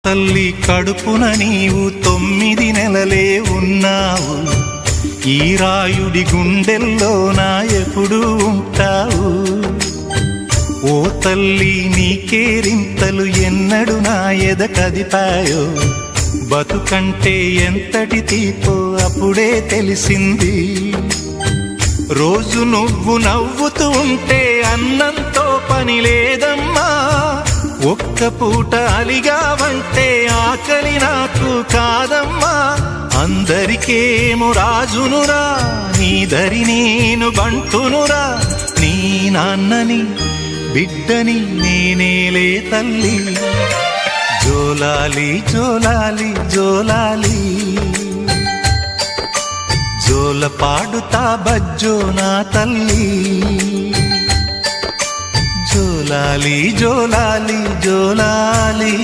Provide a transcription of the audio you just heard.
తల్లి కడుపున నీవు 9 నెలలే ఉన్నావు. ఈ రాయుడి గుండెల్లోన ఎప్పుడు ఉంటావు. ఓ తల్లి నీ కేరింతలు ఎన్నడు నా ఎద కదిపాయో. బతుకంటే ఎంతటి తీపో అప్పుడే తెలిసింది. రోజు నువ్వు నవ్వుతూ ఉంటే అన్నంతో పని లేదమ్మా. ఒక్క పూట అలిగావంటే ఆకలి నాకు కాదమ్మా. అందరికేమో రాజునురా, నీ దరి నేను బంటునురా. నీ నాన్నని బిడ్డని నేనేలే తల్లి. జోలాలి జోలాలి జోలాలి, జోల పాడుతా బజ్జో నా తల్లి. జోలాలి జోలాలి జోలాలి.